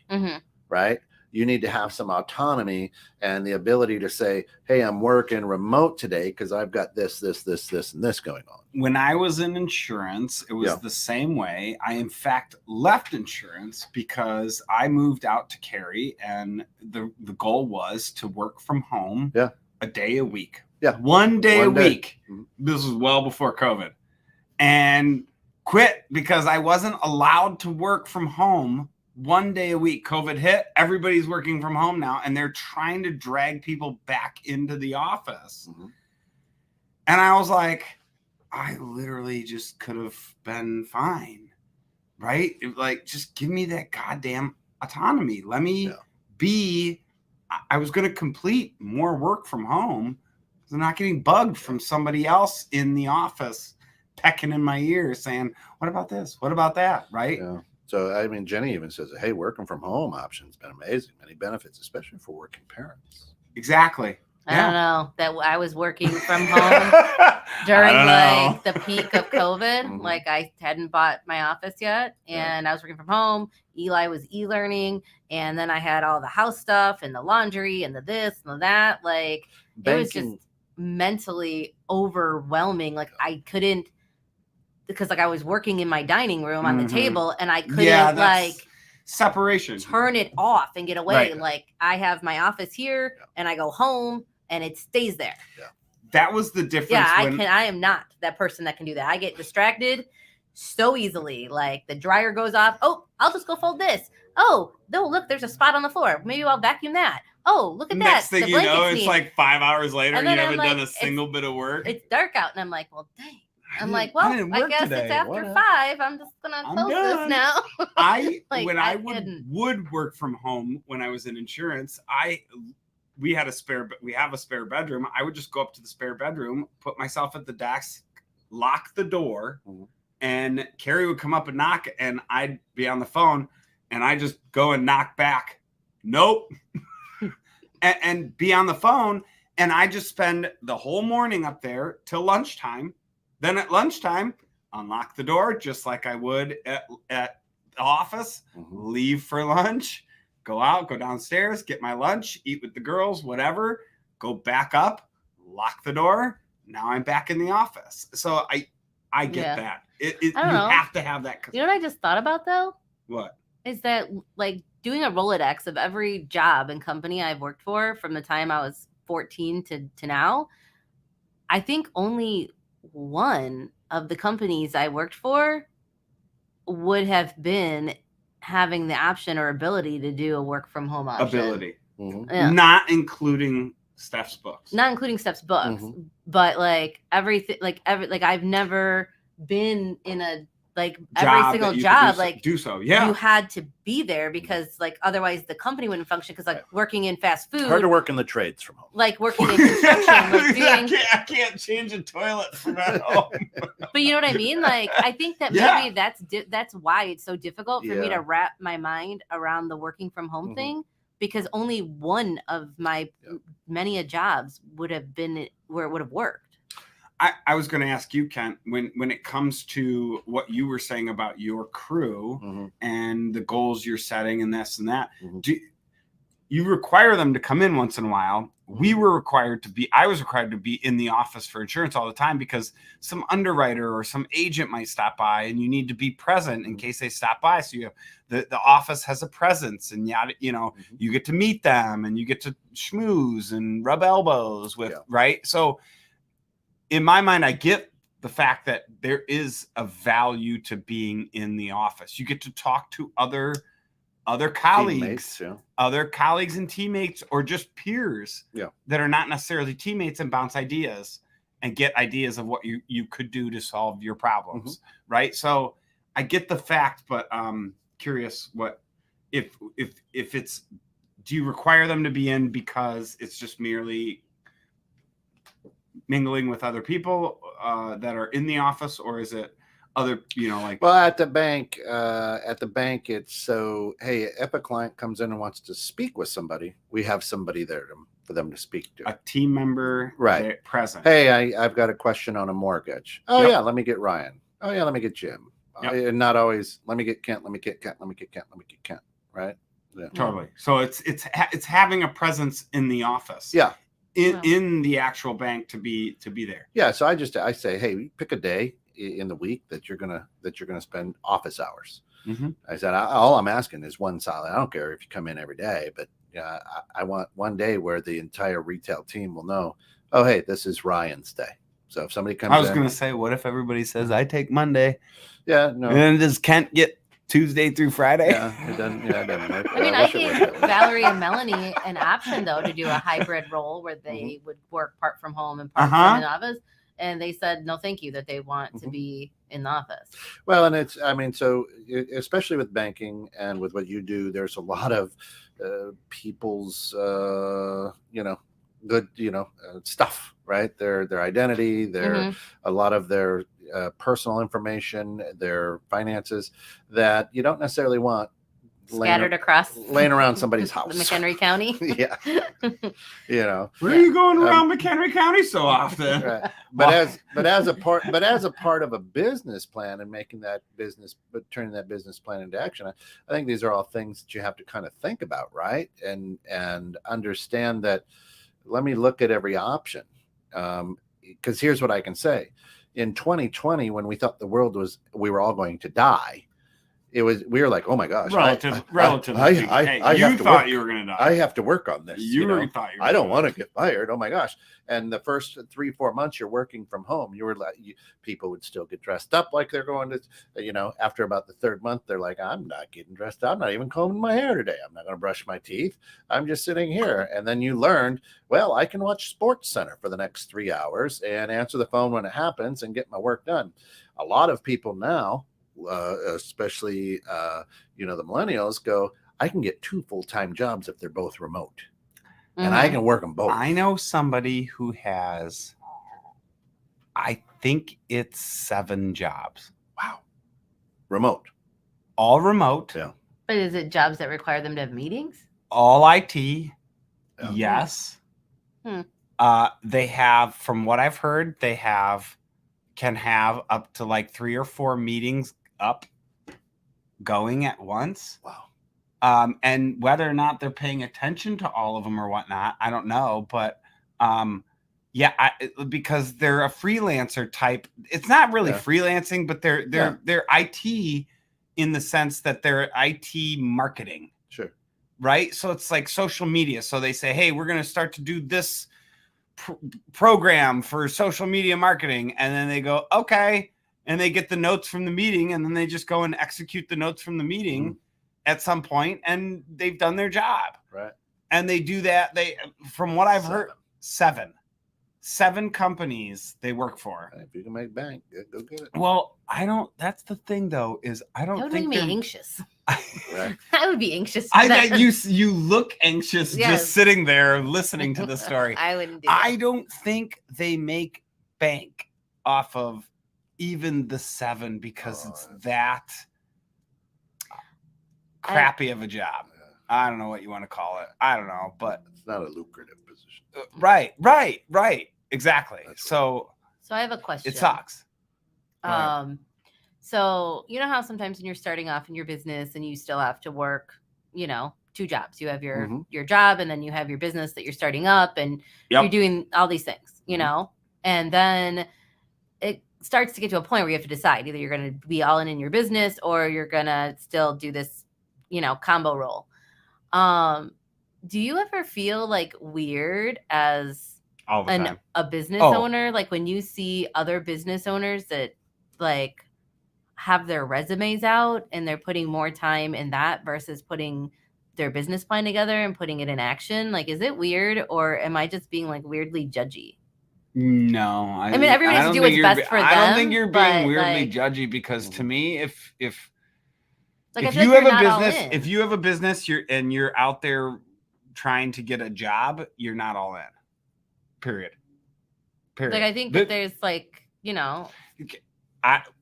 right? You need to have some autonomy and the ability to say, hey, I'm working remote today because I've got this, and this going on. When I was in insurance, it was the same way. I, in fact, left insurance because I moved out to Cary, and the goal was to work from home a day a week. Yeah. One day a week. This was well before COVID. And quit because I wasn't allowed to work from home 1 day a week. COVID hit. Everybody's working from home now, and they're trying to drag people back into the office. And I was like, I literally just could have been fine, right? Like, just give me that goddamn autonomy. Let me be. I was going to complete more work from home because I'm not getting bugged from somebody else in the office pecking in my ear saying, what about this? What about that? Right? Yeah. So, I mean, Jenny even says, hey, working from home option's been amazing. Many benefits, especially for working parents. Exactly. I don't know that I was working from home during the peak of COVID. Like, I hadn't bought my office yet, and I was working from home. Eli was e-learning, and then I had all the house stuff and the laundry and the this and the that. Like, it was just mentally overwhelming. Like, I couldn't, because like I was working in my dining room on the table, and I couldn't separation turn it off and get away. Right. Like, I have my office here, and I go home, and it stays there. That was the difference. I am not that person that can do that. I get distracted so easily. Like, the dryer goes off. Oh, I'll just go fold this. Oh, no, look, there's a spot on the floor. Maybe I'll vacuum that. Oh, look at that. Next thing you know, it's like 5 hours later and you haven't done a single bit of work. It's dark out, and I'm like, well, dang. I'm like, well, I guess today. It's after 5. I'm just gonna close this now. When I would work from home when I was in insurance, we have a spare bedroom. I would just go up to the spare bedroom, put myself at the desk, lock the door, and Carrie would come up and knock, and I'd be on the phone, and I just go and knock back. Nope. and be on the phone. And I just spend the whole morning up there till lunchtime. Then at lunchtime, unlock the door just like I would at the office, leave for lunch, go out, go downstairs, get my lunch, eat with the girls, whatever, go back up, lock the door. Now I'm back in the office. So I get that. You have to have that. You know what I just thought about though? What? Is that like doing a Rolodex of every job and company I've worked for from the time I was 14 to now. I think only one of the companies I worked for would have been having the option or ability to do a work from home option. Yeah. Not including Steph's books. Not including Steph's books, but like everything, like I've never been in a every single job do so. Yeah, you had to be there because like otherwise the company wouldn't function, because like working in fast food, hard to work in the trades from home, like working in construction, like doing, I can't change a toilet from at home. But you know what I mean? Like I think that maybe that's why it's so difficult for me to wrap my mind around the working from home thing, because only one of my many jobs would have been where it would have worked. I was going to ask you, Kent, when it comes to what you were saying about your crew and the goals you're setting and this and that, do you require them to come in once in a while? I was required to be in the office for insurance all the time because some underwriter or some agent might stop by and you need to be present in case they stop by. So you have the office has a presence, and you get to meet them and you get to schmooze and rub elbows with, right? So in my mind, I get the fact that there is a value to being in the office. You get to talk to other colleagues, other colleagues and teammates, or just peers that are not necessarily teammates, and bounce ideas and get ideas of what you could do to solve your problems. Right. So I get the fact, but curious what if it's, do you require them to be in because it's just merely mingling with other people that are in the office, or is it other, well, at the bank it's so, hey, if a client comes in and wants to speak with somebody, we have somebody there for them to speak to, a team member, right, present. Hey, I've got a question on a mortgage. Oh yeah, let me get Ryan. Oh yeah, let me get Jim. And not always let me get Kent, let me get Kent, let me get Kent, let me get Kent, right? Totally. So it's having a presence in the office, in the actual bank to be there. So I say, hey, pick a day in the week that you're gonna spend office hours. I said, all I'm asking is one solid. I don't care if you come in every day, but I want one day where the entire retail team will know, oh hey, this is Ryan's day. So if somebody comes, I was gonna say, what if everybody says I take Monday? Yeah, no. And does Kent get Tuesday through Friday? Yeah, it doesn't work. I mean, I gave Valerie and Melanie an option though to do a hybrid role where they would work part from home and part from the office. And they said, no, thank you, that they want to be in the office. Well, and so especially with banking and with what you do, there's a lot of people's, good, stuff, right? Their identity, a lot of their personal information, their finances that you don't necessarily want scattered across laying around somebody's house. McHenry County. Yeah. Where are you going around McHenry County so often? Right. But as a part of a business plan and turning that business plan into action, I think these are all things that you have to kind of think about, right? And understand that, let me look at every option. Because here's what I can say. In 2020, when we thought we were all going to die, we were like, oh my gosh, relatively. You thought you were going to die. I have to work on this. You really thought you were I don't want to get fired. Oh my gosh. And the first 3-4 months you're working from home, you were like, people would still get dressed up like they're going to, after about the 3rd month, they're like, I'm not getting dressed up. I'm not even combing my hair today. I'm not going to brush my teeth. I'm just sitting here. And then you learned, well, I can watch Sports Center for the next 3 hours and answer the phone when it happens and get my work done. A lot of people now, especially the millennials, go, I can get 2 full-time jobs if they're both remote. and I can work them both. I know somebody who has, I think it's 7 jobs. Wow. Remote. All remote. Yeah. But is it jobs that require them to have meetings? All IT. Yeah. Yes. Hmm. They have, from what I've heard, can have up to like 3 or 4 meetings going at once. Wow. And whether or not they're paying attention to all of them or whatnot, I don't know. But because they're a freelancer type. It's not really freelancing, but they're IT in the sense that they're IT marketing. Sure. Right. So it's like social media. So they say, hey, we're going to start to do this program for social media marketing. And then they go, okay. And they get the notes from the meeting, and then they just go and execute the notes from the meeting at some point, and they've done their job. Right. And they do that. From what I've heard, 7 companies they work for. If you can make bank, go get it. Well, that's the thing though, is I don't think make me anxious. Right. I would be anxious. You look anxious just sitting there listening to the story. I wouldn't do I don't think they make bank off of even the 7 because it's that crappy of a job. I don't know what you want to call it. I don't know, but it's not a lucrative position. Right. Exactly. So I have a question. It sucks. So you know how sometimes when you're starting off in your business and you still have to work, 2 jobs. You have your job, and then you have your business that you're starting up, and you're doing all these things, and then it starts to get to a point where you have to decide either you're going to be all in your business or you're going to still do this, combo role. Do you ever feel like weird as all the time a business owner, like when you see other business owners that like have their resumes out and they're putting more time in that versus putting their business plan together and putting it in action? Like, is it weird, or am I just being like weirdly judgy? No, I mean, everybody has to do what's best for them. I don't think you're being weirdly judgy, because to me, if you have a business, you're out there trying to get a job, you're not all in. Period. Like, I think that there's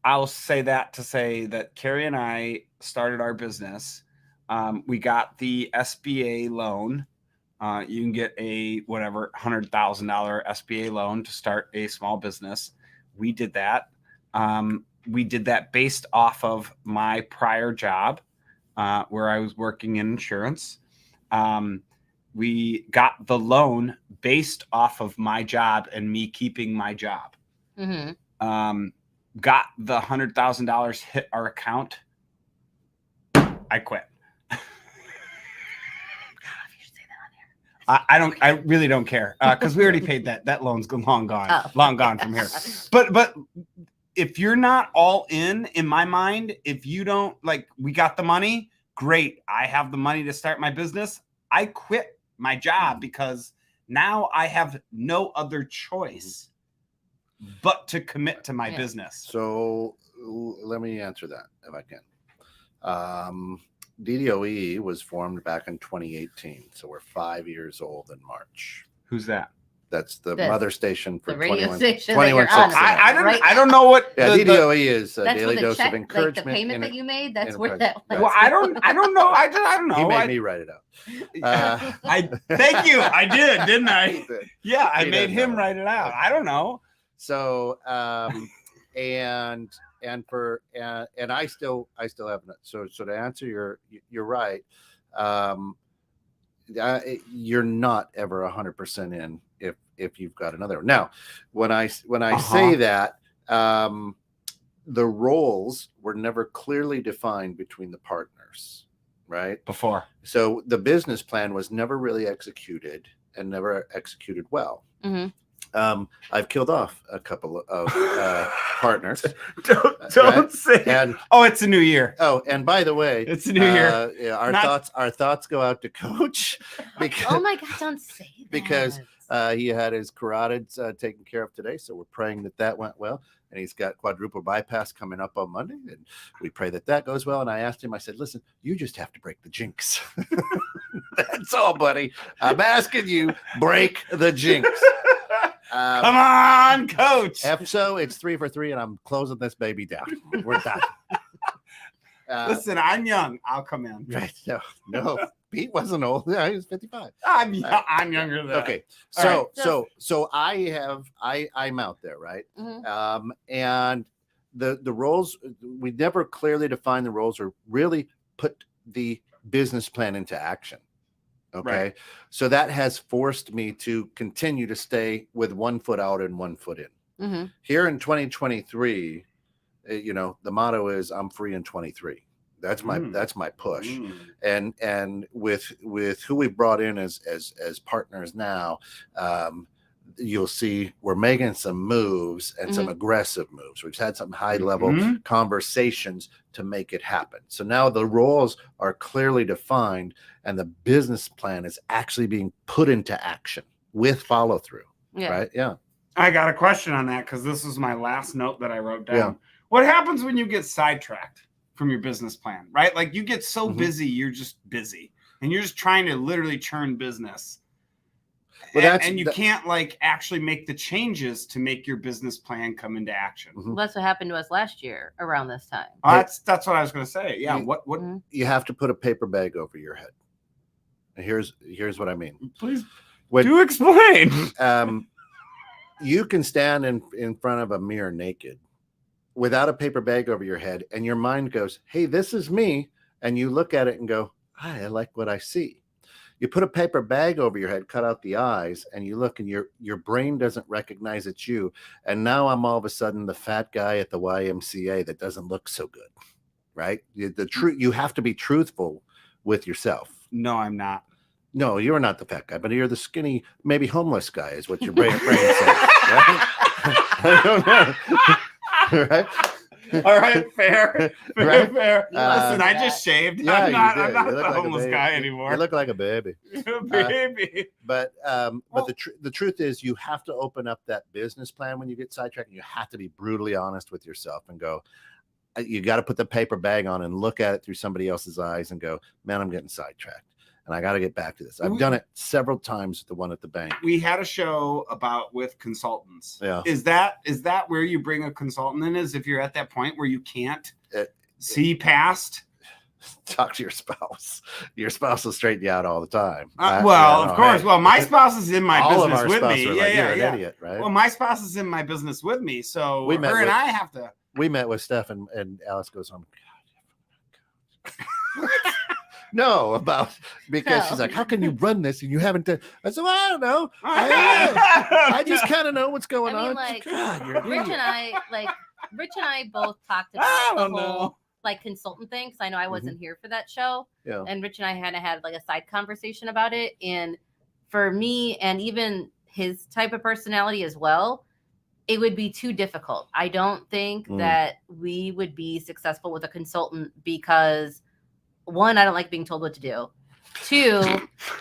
I'll say that to say that Carrie and I started our business. We got the SBA loan. You can get a $100,000 SBA loan to start a small business. We did that. We did that based off of my prior job, where I was working in insurance. We got the loan based off of my job and me keeping my job. Mm-hmm. Got the $100,000 hit our account. I quit. I really don't care, because we already paid that. That loan's long gone, long gone from here. But if you're not all in my mind, if you don't we got the money, great. I have the money to start my business. I quit my job because now I have no other choice but to commit to my business. So let me answer that if I can. DDOE was formed back in 2018, so we're 5 years old in March. Who's that? That's the mother station for the radio 21, station 21 that you're on. I don't know what. Yeah, DDOE is a daily dose check, of encouragement. Like the payment that you made, that's where that was. Well, I don't know. I don't know. He made me write it out. Thank you. I did, didn't I? Yeah, I made him know. write it out. I don't know. So and I still have not. So to answer you're right. You're not ever 100% in if you've got another one. Now, when I say that, the roles were never clearly defined between the partners, right? Before. So the business plan was never really executed and never executed well. Mm-hmm. I've killed off a couple of partners. Don't say. And it's a new year. Oh, and by the way, it's a new year. Yeah, our thoughts go out to Coach. Because, oh my God! Don't say that. Because he had his carotids taken care of today, so we're praying that went well. and he's got quadruple bypass coming up on Monday, and we pray that goes well. And I asked him, I said, listen, you just have to break the jinx. That's all, buddy. I'm asking you, break the jinx. Come on, coach. So it's 3 for 3, and I'm closing this baby down. We're done. Listen, I'm young. I'll come in. Right? No. Pete wasn't old. Yeah, he was 55. I'm younger than that. Okay. All So I'm out there, right? Mhm. And the roles, we never clearly define the roles or really put the business plan into action. Okay. Right. So that has forced me to continue to stay with 1 foot out and 1 foot in. Mm-hmm. Here in 2023, the motto is I'm free in 23. That's my push. And with who we brought in as partners now, you'll see we're making some moves and some aggressive moves. We've had some high level conversations to make it happen. So now the roles are clearly defined and the business plan is actually being put into action with follow through. Yeah. Right. Yeah. I got a question on that because this was my last note that I wrote down. Yeah. What happens when you get sidetracked from your business plan, right? Like you get so busy, you're just busy and you're just trying to literally churn business. Well, and you can't like actually make the changes to make your business plan come into action. Well, that's what happened to us last year around this time. That's what I was going to say. Yeah. What you have to put a paper bag over your head. And here's what I mean. Please do explain. You can stand in front of a mirror naked without a paper bag over your head, and your mind goes, hey, this is me. And you look at it and go, I like what I see. You put a paper bag over your head, cut out the eyes, and you look and your brain doesn't recognize it's you. And now I'm all of a sudden the fat guy at the YMCA that doesn't look so good, right? You have to be truthful with yourself. No, I'm not. No, you're not the fat guy, but you're the skinny, maybe homeless guy is what your brain says, right? I don't know. Right? All right, fair. Right? Fair. like Listen, I just shaved. Yeah, I'm not you the look like a homeless baby. guy anymore. You look like a baby. Baby. But the truth is, you have to open up that business plan when you get sidetracked. And you have to be brutally honest with yourself and go, you got to put the paper bag on and look at it through somebody else's eyes and go, man, I'm getting sidetracked. And I got to get back to this. I've done it several times. The one at the bank. We had a show with consultants. Yeah. Is that where you bring a consultant in? Is if you're at that point where you can't see past? Talk to your spouse. Your spouse will straighten you out all the time. Of course. Hey. Well, my spouse is in my all business of our with me. Are like, you're an idiot, right? Well, my spouse is in my business with me, so and I have to. We met with Steph and Alice goes home. No, because she's like, how can you run this and you haven't done? I said, well, I don't know. I just kind of know what's going on. Like, God, Rich and I both talked about the whole like consultant thing, because I know I wasn't here for that show. Yeah. And Rich and I had like a side conversation about it. And for me, and even his type of personality as well, it would be too difficult. I don't think that we would be successful with a consultant because, one, I don't like being told what to do. Two,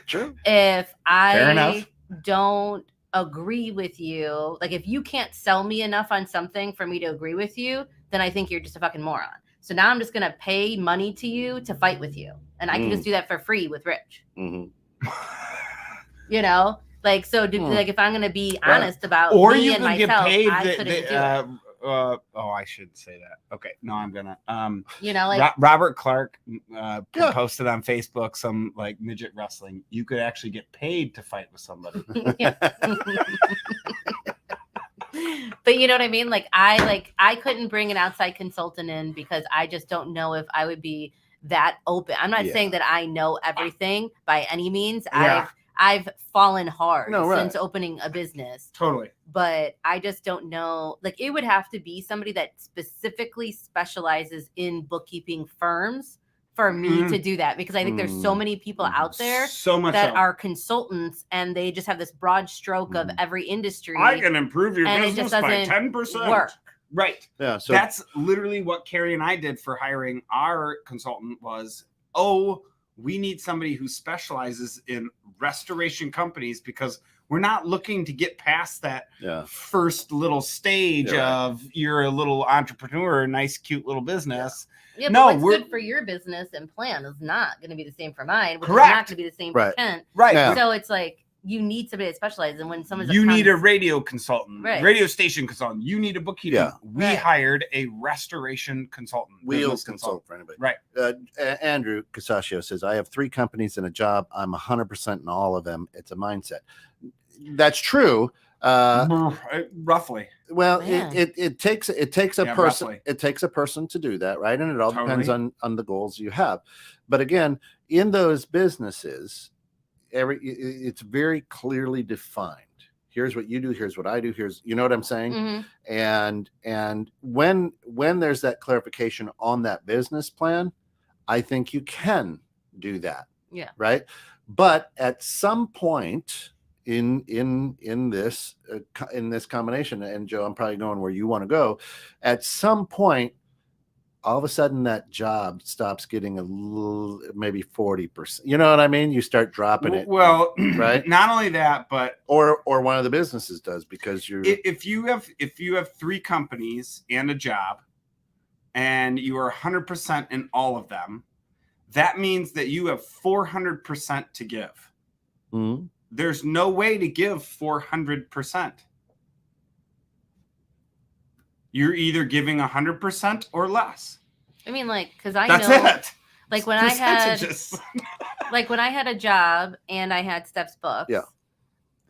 True. If I don't agree with you, like if you can't sell me enough on something for me to agree with you, then I think you're just a fucking moron. So now I'm just going to pay money to you to fight with you. And I can just do that for free with Rich. You know? Like, so like if I'm going to be honest about me and myself, I couldn't do it. I shouldn't say that. Okay, no, I'm gonna. You know, like Robert Clark posted on Facebook some like midget wrestling. You could actually get paid to fight with somebody. But you know what I mean? Like I couldn't bring an outside consultant in because I just don't know if I would be that open. I'm not saying that I know everything by any means. Yeah. I've fallen hard since opening a business. Totally. But I just don't know. Like it would have to be somebody that specifically specializes in bookkeeping firms for me to do that, because I think there's so many people out there that are consultants and they just have this broad stroke of every industry. I can improve your and business it just by doesn't 10%. work. Right. Yeah. So that's literally what Carrie and I did for hiring our consultant was, we need somebody who specializes in restoration companies because We're not looking to get past that Yeah. first little stage of you're a little entrepreneur, a nice, cute little business. Yeah, but no, what's good for your business and plan is not going to be the same for mine, which Correct. is not going to be the same for Kent. Right. Yeah. So it's like you need somebody that specializes. And when someone's you need a radio consultant, Right. radio station consultant. You need a bookkeeper. Yeah. We hired a restoration consultant. Wheels consult for anybody. Right. Andrew Casaccio says, I have 3 companies and a job. I'm 100% in all of them. It's a mindset. That's true. Roughly. Well, it takes a person. Roughly. It takes a person to do that, right? And it all depends on the goals you have. But again, in those businesses, it's very clearly defined. Here's what you do. Here's what I do. Here's, you know what I'm saying? Mm-hmm. And when there's that clarification on that business plan, I think you can do that. Yeah. Right. But at some point in this combination, and Joe, I'm probably going where you want to go. At some point, all of a sudden that job stops getting a little, maybe 40%. You know what I mean? You start dropping it. Well, right. Not only that, but or one of the businesses does, because you're if you have 3 companies and a job and you are 100% in all of them, that means that you have 400% to give. Mm-hmm. There's no way to give 400%. You're either giving 100% or less. I mean, like, because I That's know, it. like when I had, like when I had a job and I had Steph's books,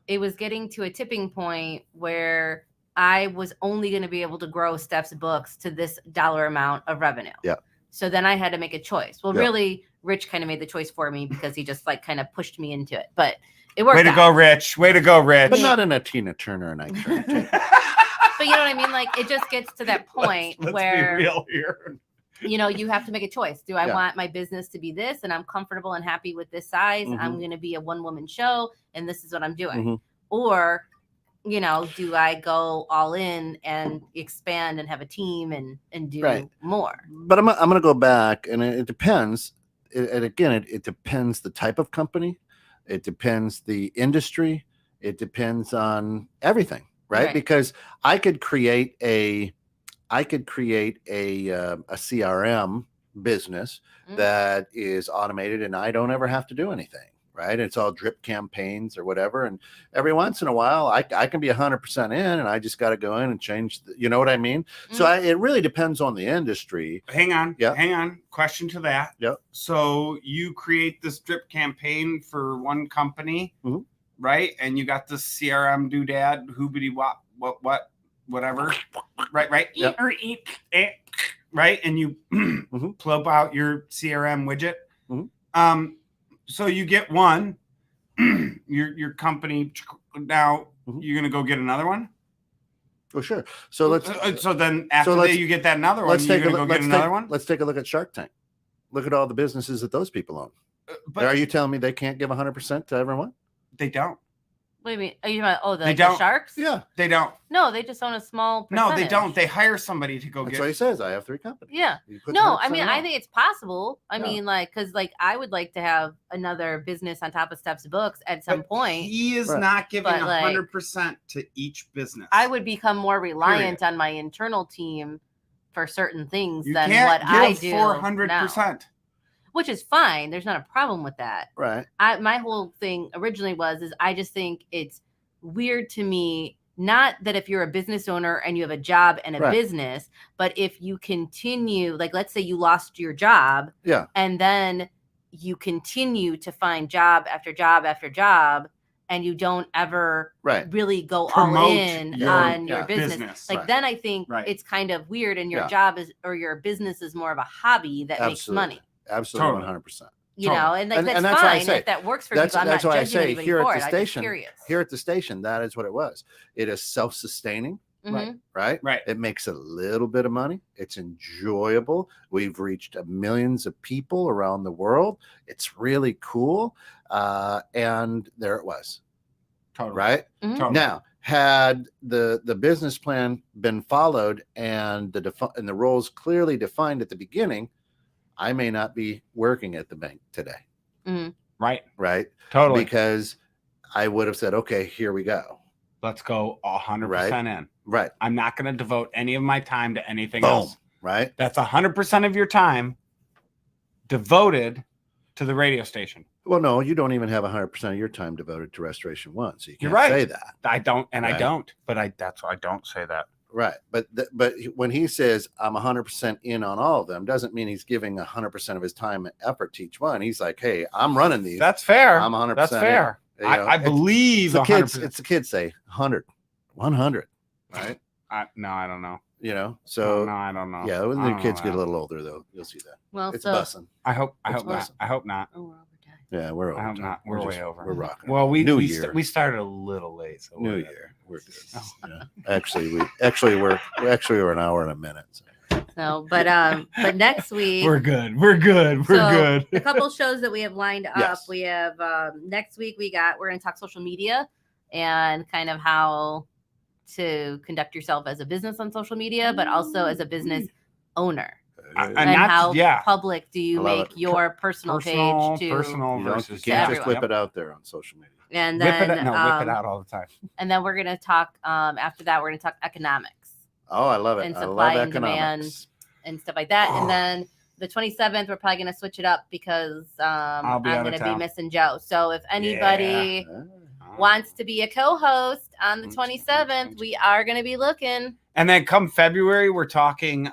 it was getting to a tipping point where I was only going to be able to grow Steph's books to this dollar amount of revenue. Yeah. So then I had to make a choice. Well, really, Rich kind of made the choice for me because he just like kind of pushed me into it. But it worked. Way to go, Rich. Way to go, Rich. But not in a Tina Turner and I. But you know what I mean? Like, it just gets to that point let's where be real here. You know, you have to make a choice. Do I want my business to be this and I'm comfortable and happy with this size? Mm-hmm. I'm going to be a 1-woman show and this is what I'm doing. Mm-hmm. Or, you know, do I go all in and expand and have a team and do more? But I'm going to go back, and it depends. And again, it depends the type of company. It depends the industry. It depends on everything. Right? Because I could create a CRM business that is automated and I don't ever have to do anything, right? It's all drip campaigns or whatever. And every once in a while I can be 100% in and I just got to go in and change, you know what I mean? So it really depends on the industry. Hang on. Hang on. Question to that. Yep. So you create this drip campaign for one company, right? And you got this CRM doodad, hoobity what, whatever, right? Yep. Right? And you plop out your CRM widget. So you get one, your company. Now you're gonna go get another one. Oh, sure. So let's. So then after you get that another one, you're gonna go get another one. Let's take a look at Shark Tank. Look at all the businesses that those people own. But are you telling me they can't give 100% to everyone? They don't. What do you mean? Are you talking about the sharks? Yeah, they don't. No, they just own a small percentage. No, they don't. They hire somebody to go That's get. what he says. I have 3 companies. Yeah. No, I mean, I think it's possible. I mean, like, because like I would like to have another business on top of Steph's books at some point. He is not giving 100% to each business. I would become more reliant on my internal team for certain things than what I do 400%. Which is fine. There's not a problem with that. Right. My whole thing originally is I just think it's weird to me, not that if you're a business owner and you have a job and a business, but if you continue, like, let's say you lost your job and then you continue to find job after job after job and you don't ever really go all in on your business. Like then I think it's kind of weird and your job is, or your business is more of a hobby that makes money. Absolutely, 100%. You know, and that's fine if that works for people. I'm not judging anybody for it. I'm just curious. Here at the station, that is what it was. It is self-sustaining, right? It makes a little bit of money. It's enjoyable. We've reached millions of people around the world. It's really cool. And there it was. Totally. Right? Totally. Now, had the business plan been followed and the roles clearly defined at the beginning, I may not be working at the bank today. Right. Right. Totally. Because I would have said, okay, here we go. Let's go 100% in. Right. I'm not going to devote any of my time to anything Boom. else. Right. That's 100% of your time devoted to the radio station. Well, no, you don't even have 100% of your time devoted to Restoration One, so you can't You're right. say that. I don't, and Right. I don't. But that's why I don't say that. Right. But when he says I'm 100% in on all of them, doesn't mean he's giving 100% of his time and effort to each one. He's like, hey, I'm running these. That's fair. I'm 100%. That's fair. I believe it's 100%. the kids say 100, 100, right? No, I don't know. You know, so no, I don't know. Yeah, when the kids get a little older, though, you'll see that. Well, It's so bussing. I hope not. bussing. I hope not. oh, we're over time. Yeah, we're over. I hope time. not. We're way over. We're rocking. Well, we year. we started a little late. So New year. We're good. Oh. Yeah. We're an hour and a minute. So. But next week We're good. We're good. We're So, good. a couple shows that we have lined up. Yes. We have next week we're going to talk social media and kind of how to conduct yourself as a business on social media, but also as a business owner. And And not- how yeah. public do you I love make it. your personal page to personal You don't- versus you can't just everyone. whip it out there on social media. and Whip then it out all the time. and then we're going to talk after that we're going to talk economics Oh, I love it. and I supply love and demand economics. and stuff like that. And then the 27th we're probably going to switch it up because I'll I'm be out of going to be town. missing Joe. So if anybody Ah. wants to be a co-host on the 27th, we are going to be looking. And then come February, we're talking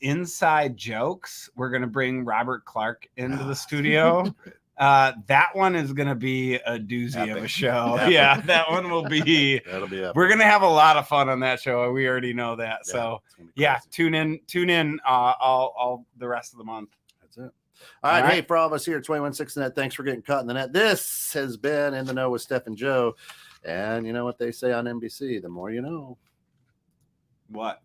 inside jokes. We're going to bring Robert Clark into the studio. That one is going to be a doozy of a Epic. show. Epic. Yeah, that one will be. That'll be up. We're going to have a lot of fun on that show. We already know that. Yeah, So, it's gonna be yeah, crazy. tune in all the rest of the month. That's it. All right. All right. Hey, for all of us here at 21.6 Net, thanks for getting caught in the net. This has been In the Know with Steph and Joe. And you know what they say on NBC? The more you know. What?